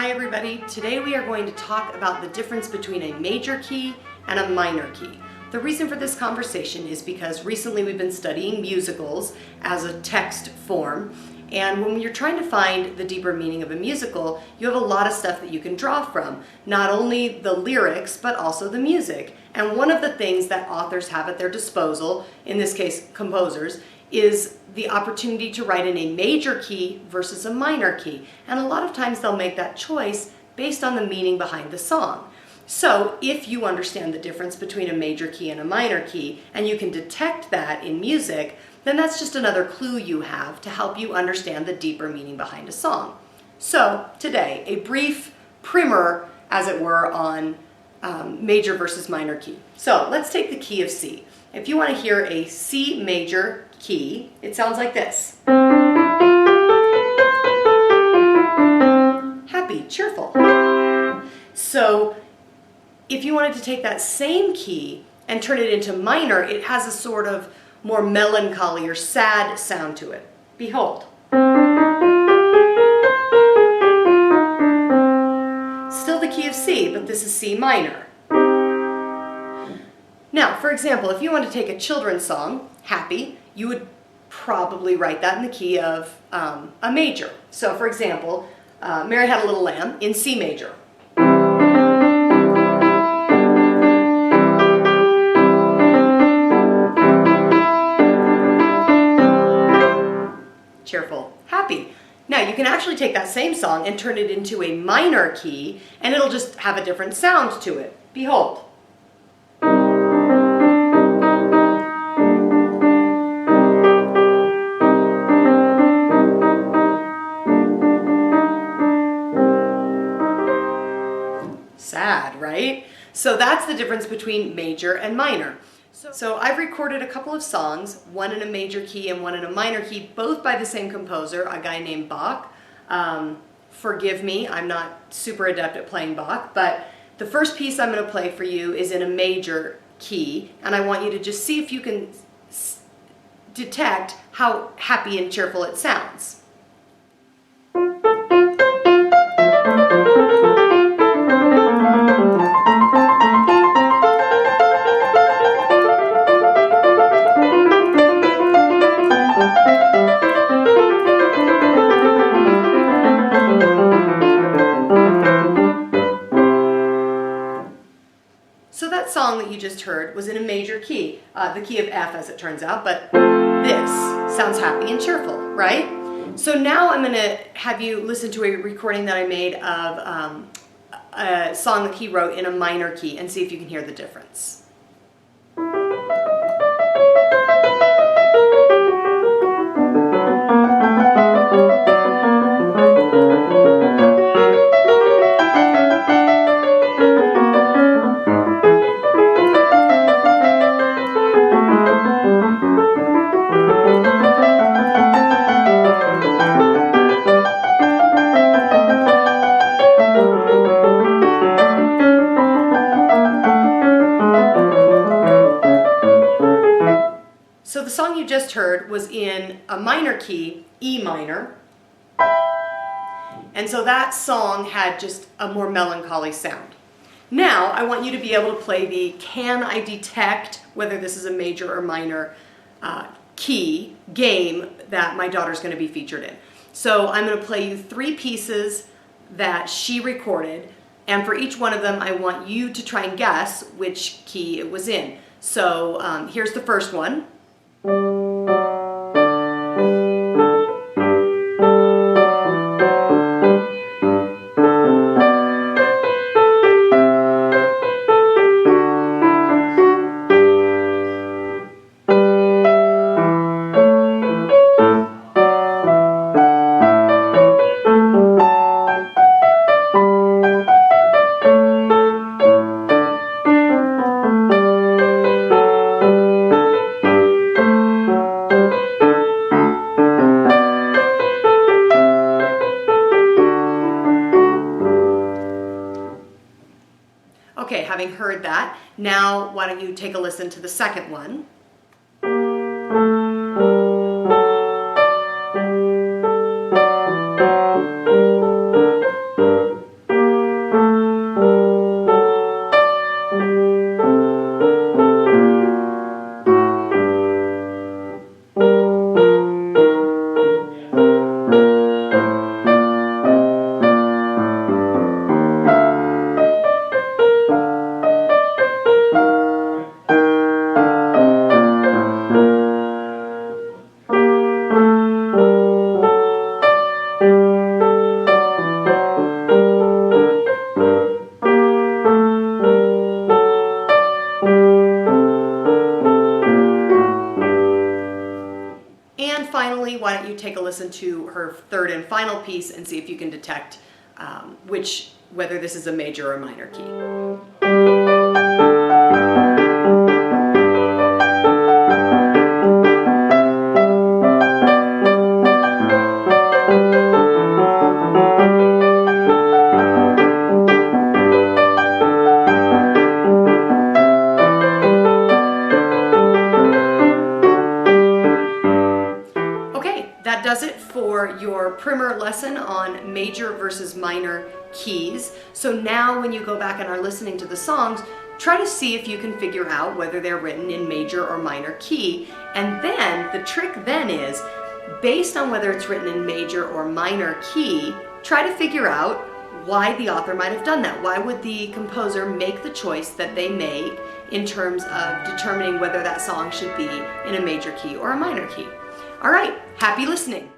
Hi everybody, today we are going to talk about the difference between a major key and a minor key. The reason for this conversation is because recently we've been studying musicals as a text form, and when you're trying to find the deeper meaning of a musical, you have a lot of stuff that you can draw from. Not only the lyrics, but also the music. And one of the things that authors have at their disposal, in this case composers, is the opportunity to write in a major key versus a minor key. And a lot of times they'll make that choice based on the meaning behind the song. So if you understand the difference between a major key and a minor key, and you can detect that in music, then that's just another clue you have to help you understand the deeper meaning behind a song. So today, a brief primer, as it were, on major versus minor key. So let's take the key of C. If you want to hear a C major key, it sounds like this. Happy, cheerful. So if you wanted to take that same key and turn it into minor, it has a sort of more melancholy or sad sound to it. Behold. Still the key of C, but this is C minor. Now, for example, if you want to take a children's song, Happy, you would probably write that in the key of a major. So, for example, Mary Had a Little Lamb in C major. Cheerful, happy. Now, you can actually take that same song and turn it into a minor key, and it'll just have a different sound to it. Behold. Sad, right? So that's the difference between major and minor. So I've recorded a couple of songs, one in a major key and one in a minor key, both by the same composer, a guy named Bach. Forgive me, I'm not super adept at playing Bach, but the first piece I'm going to play for you is in a major key, and I want you to just see if you can detect how happy and cheerful it sounds. So that song that you just heard was in a major key, the key of F as it turns out, but this sounds happy and cheerful, right? So now I'm going to have you listen to a recording that I made of a song that he wrote in a minor key and see if you can hear the difference. So the song you just heard was in a minor key, E minor, and so that song had just a more melancholy sound. Now I want you to be able to play the can I detect whether this is a major or minor key game that my daughter's going to be featured in. So I'm going to play you 3 pieces that she recorded, and for each one of them I want you to try and guess which key it was in. So here's the first one. Okay, having heard that, now why don't you take a listen to the second one. listen to her third and final piece and see if you can detect whether this is a major or minor key. That does it for your primer lesson on major versus minor keys. So now when you go back and are listening to the songs, try to see if you can figure out whether they're written in major or minor key. And then the trick then is, based on whether it's written in major or minor key, try to figure out why the author might have done that. Why would the composer make the choice that they make in terms of determining whether that song should be in a major key or a minor key? All right, happy listening.